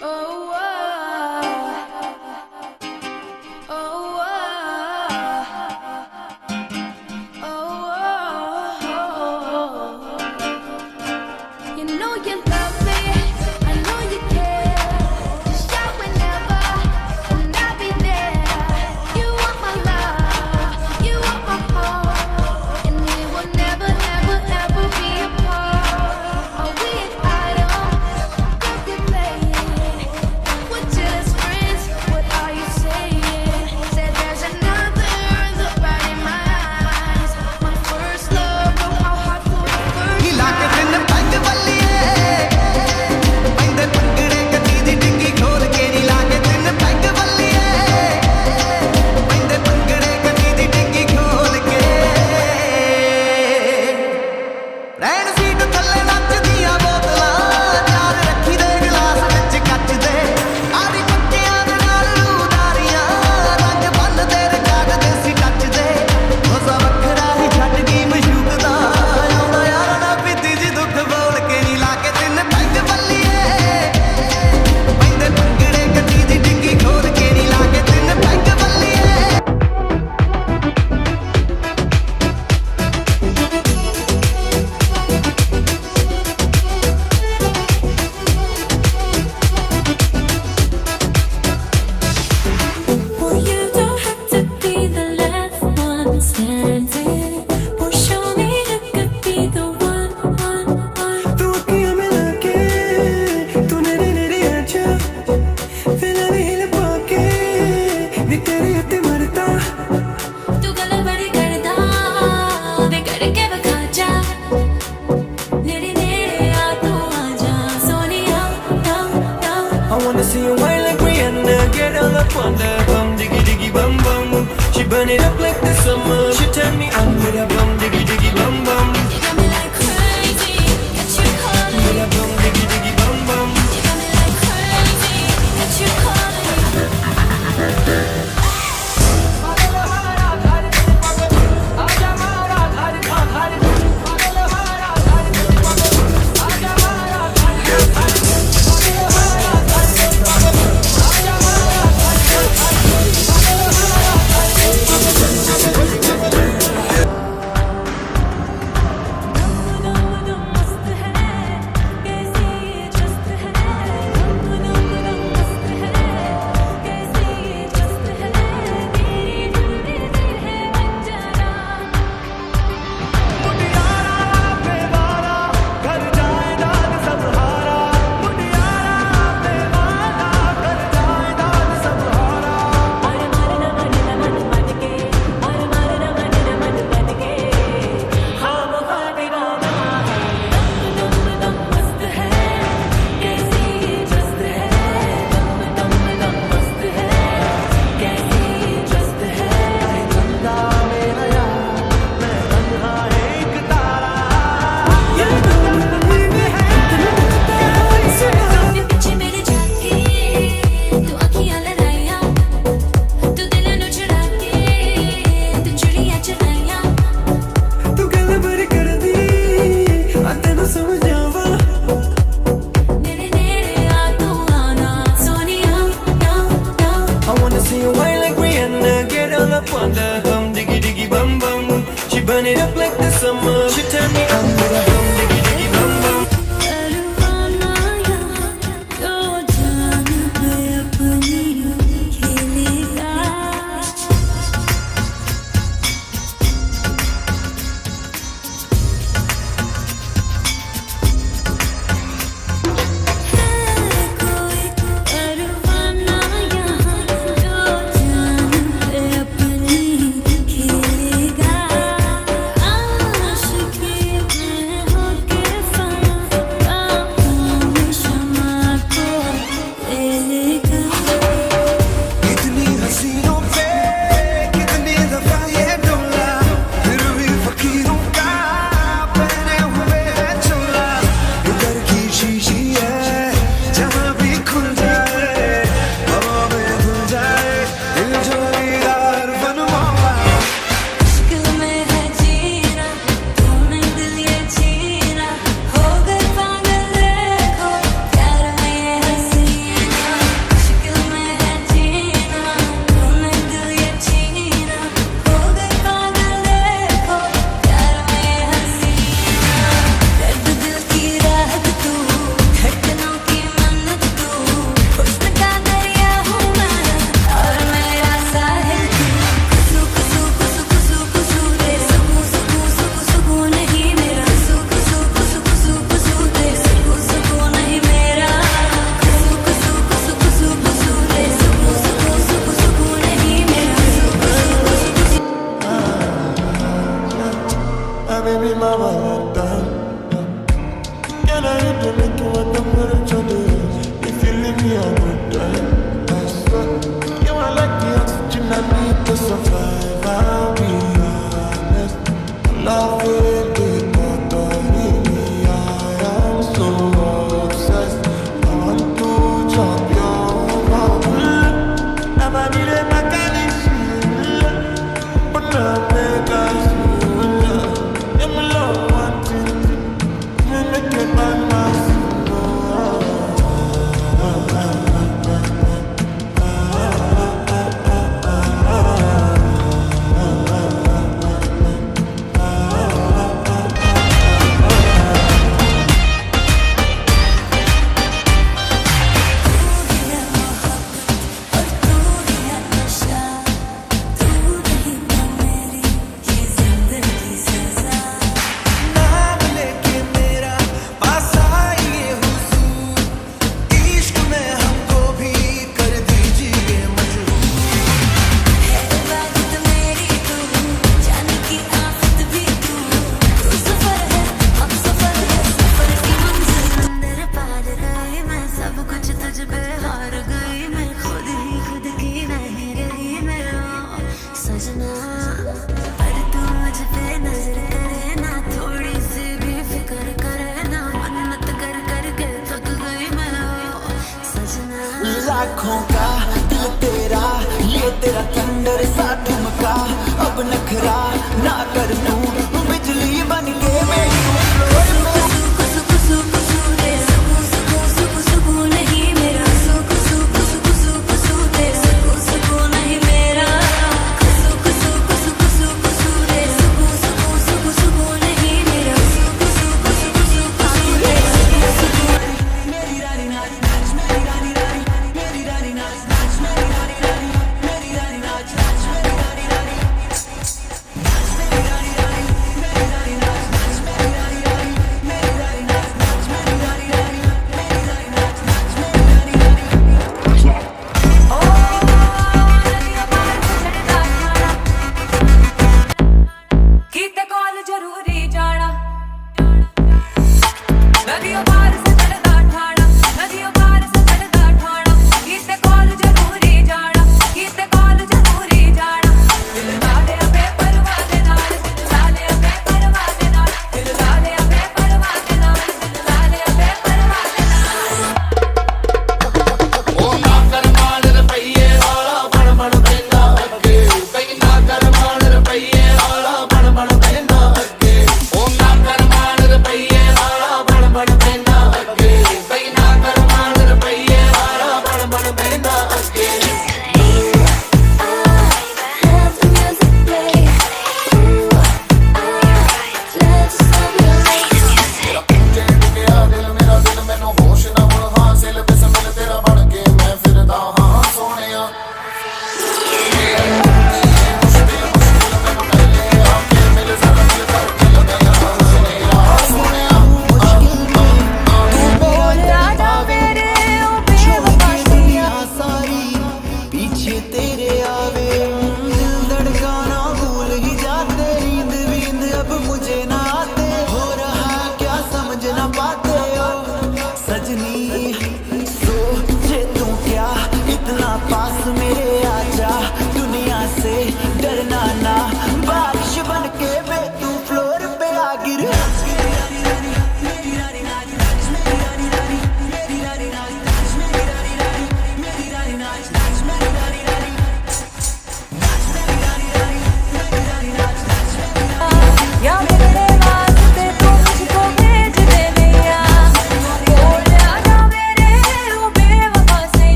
Oh, oh, oh, oh. You know you love me, I know you care. Just shout whenever, and I'll be there. You want my love, you want my heart, and we will never, never, ever be apart. Are we an item? Don't get playing. We're just friends. What are you saying? Said there's another look right in my eyes. My first love, know how hard for the first हिला के दिन peg बल्लिए पैंदे पंगड़े कदी दी डिग्गी खोल के हिला के दिन पैग बल्लिए पैंदे पंगड़े कदी दी डिग्गी खोल के रैन सीट थल्ले नचदियां बोतलां यार रखी दे गिलास विच कच दे आरी पक्कियां दे नाल रूदारियां रंग बन दे रकाट देसी टच दे मजा वखरा ही छड्ड गई मशूक दा आउणा यार ना पीती जी दुख बोल के नीला के दिन पैग बल्लिए पैंदे पंगड़े कदी दी डिग्गी खोल के नीला के दिन peg बल्लिए Well, you don't have to be the last one standing. Or show me you could be the one. तू अखियां मिला के तूने नेरे आजा फिर हिल पाके नी तेरे उत्ते मरता तू गल्ल बड़ी करदा वे करके विखा जा नेड़े नेड़े आ तू आजा Sonia down down. I wanna see you whine like Rihanna get all up on that bum diggy diggy bum bum she burn it up like the summer she turn me on with that bum diggy diggy bum bum You got me like crazy, got you calling. with that bum diggy diggy bum bum You got me like crazy, got you calling. Now you don't make you what temperature is. If you leave me, I would die. I swear, you are like the oxygen I need to survive. I'll be honest. Love will be me. I am so obsessed. I want to jump your mouth. Never needed my kind of shit, but now make us feel. I'm alone wanting to make it by myself. नाम लेके मेरा पास आइए हुजूर, इश्क में हमको भी कर दीजिए मजबूर। इबादत मेरी तू, जाने की आफत भी तू सफर है, अब सफर है, सफर की मंजिल अंदर पार गई मैं, सब कुछ तुझ पे हार गई मैं, खुद ही खुद की नहीं रही मैं सजना। पर तू मुझ पे नजर करे ना, थोड़ी सी भी फिक्र करे ना, मन्नत कर करके थक गई मैं सजना। लाखों का दिल तेरा, ये तेरा थंडर सा ठुमका, अब नखरा ना कर तू, बिजली बन के मेरी फ्लोर में। सुकू सुकू सुकू सू तेरा, सुकू सुकू सुकू सुकू नहीं मेरा, सुकू सुकू सुकू सुकू सू तेरा, सुकू सुकू नहीं मेरा, सुकू सुकू सुकू सुकू सू तेरा, सुकू सुकू सुकू सुकू नहीं मेरा, सुकू सुकू सुकू सुकू सू तेरा, सुकू मेरी रानी नाच नाच, मेरी रानी रानी, मेरी रानी नाच नाच, मेरी रानी रानी, मेरी रानी नाच नाच, मेरी रानी रानी, नाच मेरी रानी रानी।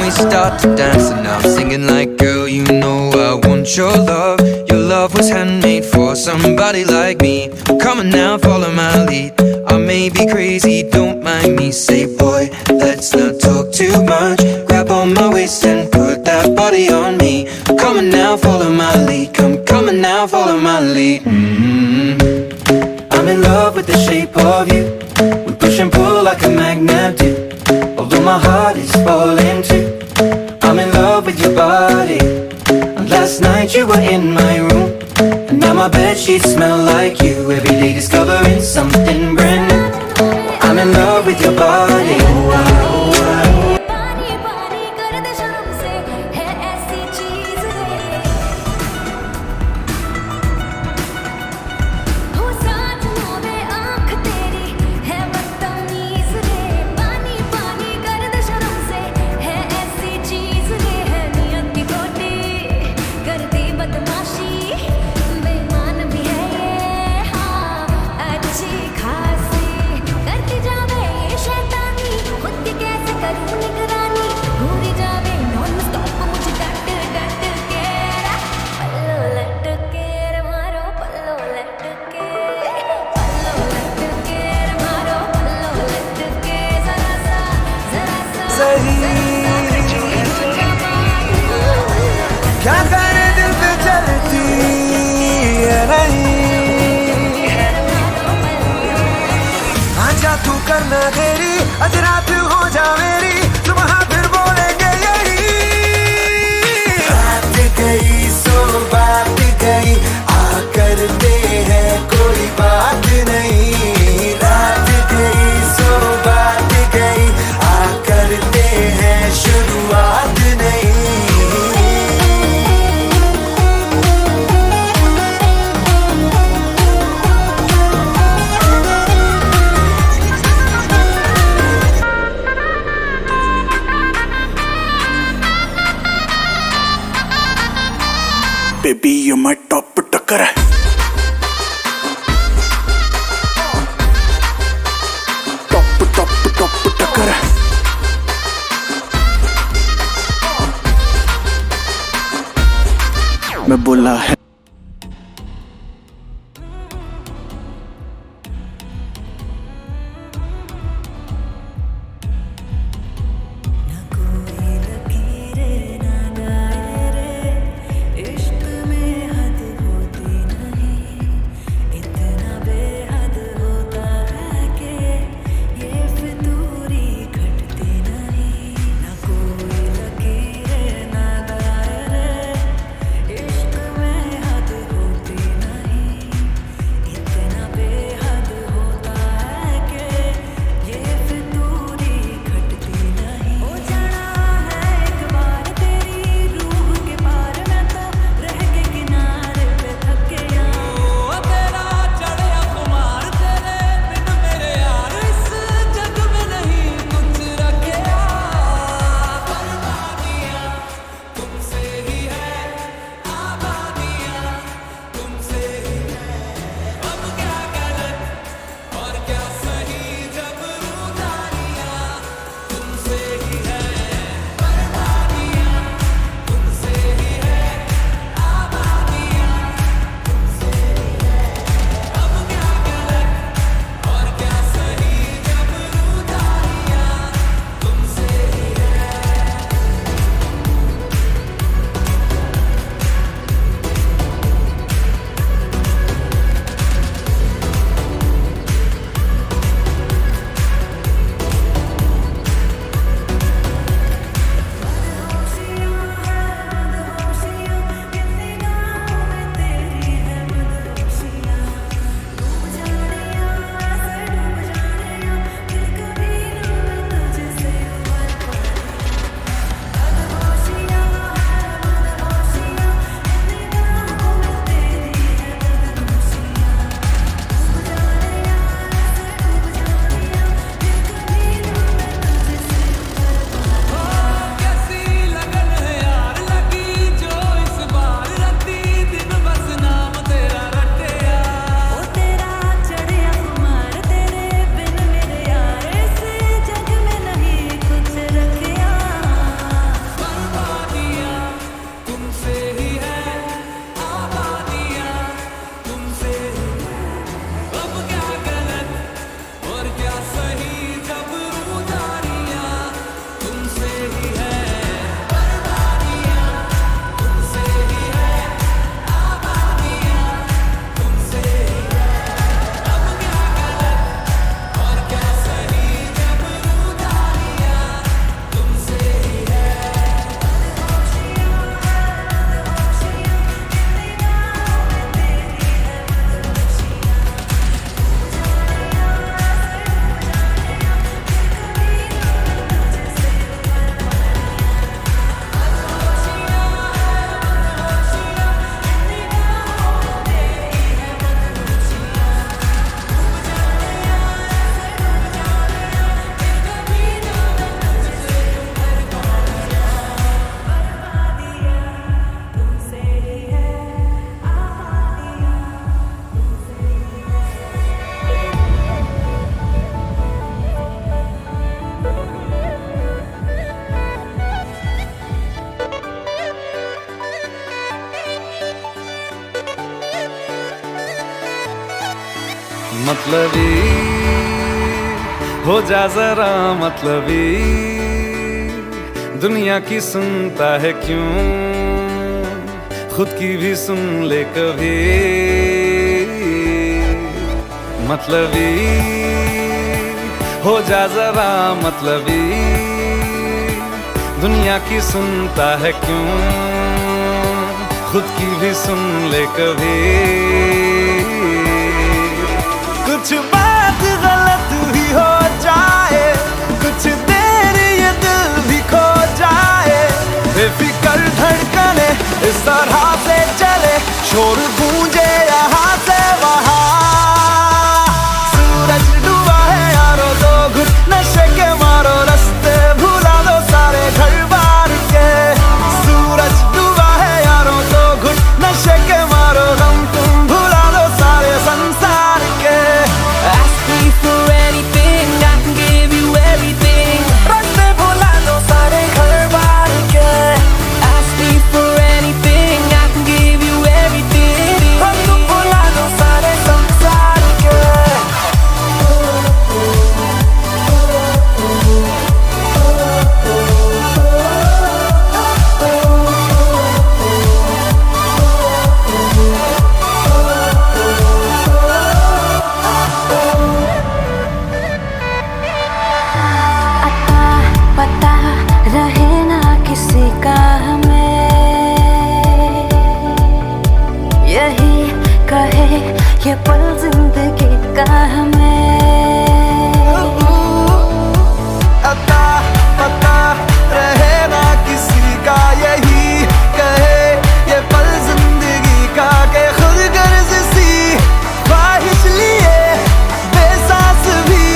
we start to dance, and I'm singing like, girl, you know I want your love. Your love was handmade for somebody like me. Come on now, follow my lead. I may be crazy, don't mind me. Say, boy, let's not talk too much. Grab on my waist and put that body on me. Come on now, follow my lead. Come on now, follow my lead. I'm in love with the shape of you. We push and pull like a magnet do. Although my heart is falling too. I'm in love with your body. And last night you were in my room, and now my bedsheets smell like you. Every day discovering something brand new. I'm in love with your body. पानी पानी कर दे शर्म से है ऐसी चीज रे हो साथ मोवे आँख तेरी है बदतमीज रे पानी पानी कर दे शर्म से है ऐसी चीज रे है नियत की खोटी करती बदमाशी बेईमान भी है ये हाँ अच्छी खासी करती जावे ये शैतानी खुद की कैसे करूं निगरानी भूली जावे नॉन स्टॉप मुझे डट डट के पल्लो लटके रे मारो पल्लो लटके रे मारो पल्लो लटके जरा सा सही क्या करे दिल पे चलती है नहीं आजा तू करना तेरी आज रात हो जा मेरी सुबह फिर बोलेंगे यही रात गई सो बात गई आ करते हैं कोई बात नहीं रात गई सो बात गई आ करते हैं शुरुआत नहीं Baby, you're my top टक्कर है टॉप टॉप टॉप टक्कर है मैं बोला है मतलबी हो जा जरा मतलबी, दुनिया की सुनता है क्यों, खुद की भी सुन ले कभी। मतलबी हो जा जरा मतलबी, दुनिया की सुनता है क्यों, खुद की भी सुन ले कभी। कुछ बात गलत भी हो जाए, कुछ देर ये दिल भी खो जाए, बेफिक्र धड़कने इस तरह से चले, शोर गूंजे यहाँ से वहाँ। सूरज डूबा है यारो, दो घुट नशे के मारो, रास्ते भुला दो सारे घर बार के। सूरज डूबा है यारो, दो घुट नशे के मारो, गम तुम भुला दो सारे संसार के। Ask me for anything, I can give you everything. रास्ते भुला दो सारे घर बार के। Ask me for anything, I can give you everything. हम तुम भुला दो सारे संसार के। अता पता रहे ना किसी का हमें, यही कहे ये पल जिंदगी का हमें। अता पता रहे ना किसी का, यही कहे ये पल जिंदगी का, के खुद गर्ज सी ख्वाहिश लिए बेसास भी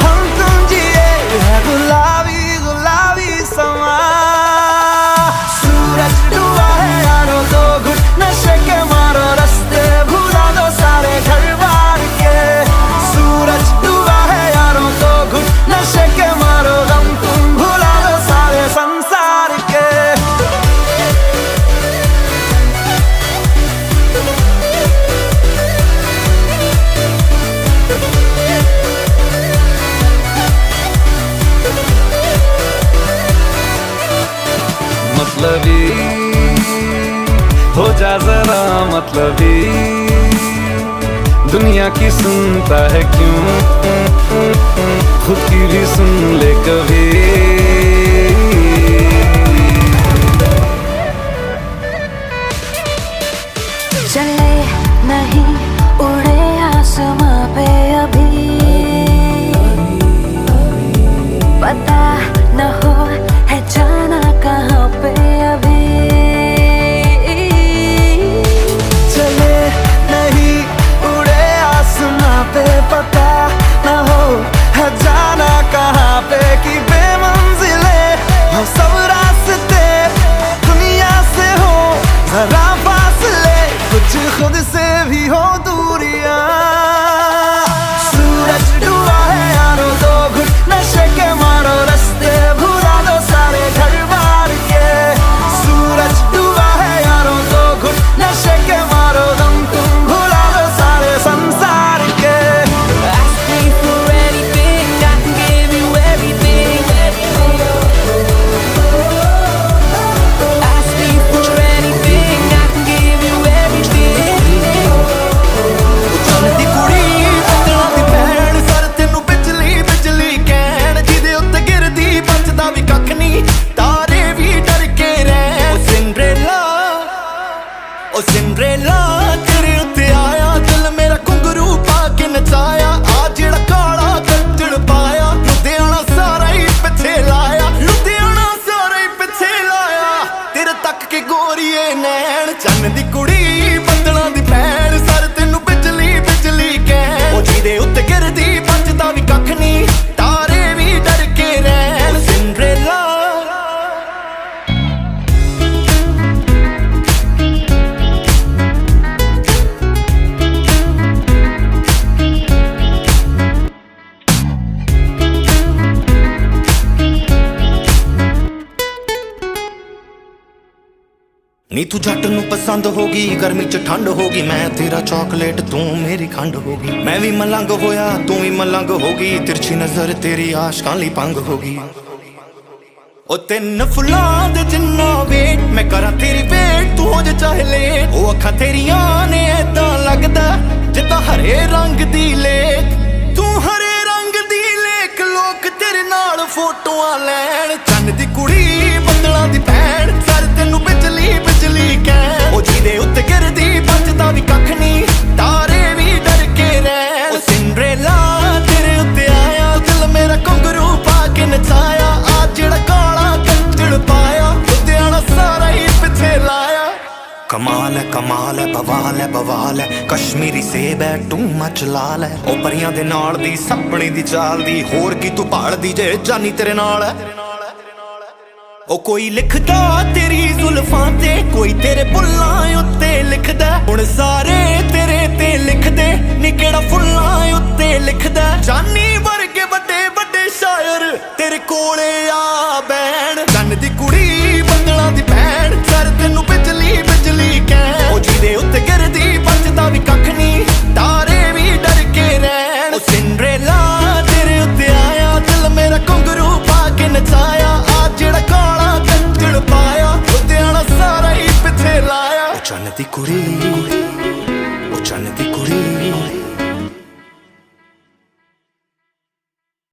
हम तुम जिए, है गुलाबी गुलाबी समा। सूरज डूबा है यारो, दो घुट नशे के मारो, रास्ते भुला दो सारे घर बार के। सूरज डूबा है यारो, दो घुट नशे के मारो, गम तुम भुला दो सारे संसार के। मतलबी हो जा जरा मतलबी, दुनिया की सुनता है क्यों, खुद की भी सुन ले कभी। चले नहीं उड़े आसमां पे अभी, पता न हो है जाना कहाँ पे अभी। चले नहीं उड़े आसमां पे, पता न हो है जाना कहाँ पे, कि बेमंजिल ਨੀ ਤੂੰ ਜੱਟ ਨੂੰ ਪਸੰਦ ਹੋਗੀ ਗਰਮੀ ਚ ਠੰਡ ਹੋਗੀ ਮੈਂ ਤੇਰਾ ਚਾਕਲੇਟ ਤੂੰ ਮੇਰੀ ਖੰਡ ਹੋਗੀ ਮੈਂ ਵੀ ਮਲੰਗ ਹੋਇਆ ਤੂੰ ਵੀ ਮਲੰਗ ਹੋਗੀ ਤਿਰਛੀ ਨਜ਼ਰ ਤੇਰੀ ਆਸ਼ਕਾਂ ਲਈ ਪੰਗ ਹੋਗੀ ਉਹ ਤਿੰਨ ਫੁੱਲਾਂ ਦੇ ਜਿੰਨਾ ਵੇਟ ਮੈਂ ਕਰਾਂ ਤੇਰੀ ਵੇਟ ਤੂੰ ਹੋ ਜਾ ਚਾਹੇ ਲੇਟ ਉਹ ਅੱਖਾਂ ਤੇਰੀਆਂ ਨੇ ਏਦਾਂ ਲੱਗਦਾ ਜਿੱਦਾਂ ਹਰੇ ਰੰਗ ਦੀ ਲੇਕ ਤੂੰ ਹਰੇ ਰੰਗ ਦੀ ਲੇਕ ਲੋਕ ਤੇਰੇ ਨਾਲ ਫੋਟੋਆਂ ਲੈਣ ਚੰਨ ਦੀ ਕੁੜੀ ਬੱਦਲਾਂ ਦੀ ਭੈਣ ਸਰ ਤੈਨੂੰ ਬਿਜਲੀ ਬਿਜਲੀ ਕਹਿ ਉਹ ਜਿਹਦੇ ਉੱਤੇ ਗਿਰਦੀ ਬਚਦਾ ਵੀ ਕੱਖ ਨਹੀਂ ਤਾਰੇ ਵੀ ਡਰ ਕੇ ਰਹਿਣ ਉਹ ਸਿੰਡਰੇਲਾ ਤੇਰੇ ਉੱਤੇ ਆਇਆ ਦਿਲ ਮੇਰਾ ਕੰਗਰੂ ਪਾ ਕੇ ਨਚਾਇਆ ਆ ਜਿਹੜਾ ਕਾਲਾ ਕੰਚੜ ਪਾਇਆ ਲੁਧਿਆਣਾ ਸਾਰਾ ਹੀ ਪਿੱਛੇ ਲਾਇਆ ਕਮਾਲ ਹੈ ਬਵਾਲ ਹੈ ਕਸ਼ਮੀਰੀ ਸੇਬ ਹੈ ਟੂ ਮਚ ਲਾਲ ਹੈ ਉਹ ਪਰੀਆਂ ਦੇ ਨਾਲ ਦੀ ਸੱਪਣੀ ਦੀ ਚਾਲ ਦੀ ਹੋਰ ਕੀ ਤੂੰ ਭਾਲਦੀ ਜੇ ਜਾਨੀ ਤੇਰੇ ਨਾਲ ਹੈ ਉਹ ਕੋਈ ਲਿਖਦਾ ਤੇਰੀ ਜ਼ੁਲਫਾਂ ਤੇ ਕੋਈ ਤੇਰੇ ਬੁੱਲਾਂ ਉੱਤੇ ਲਿਖਦਾ ਹੁਣ ਸਾਰੇ ਤੇਰੇ ਤੇ ਲਿਖਦੇ ਨੀ ਕਿਹੜਾ ਫੁੱਲਾਂ ਉੱਤੇ ਲਿਖਦਾ ਜਾਨੀ ਵਰਗੇ ਵੱਡੇ ਵੱਡੇ ਸ਼ਾਇਰ ਤੇਰੇ ਕੋਲੇ ਆ ਬੈ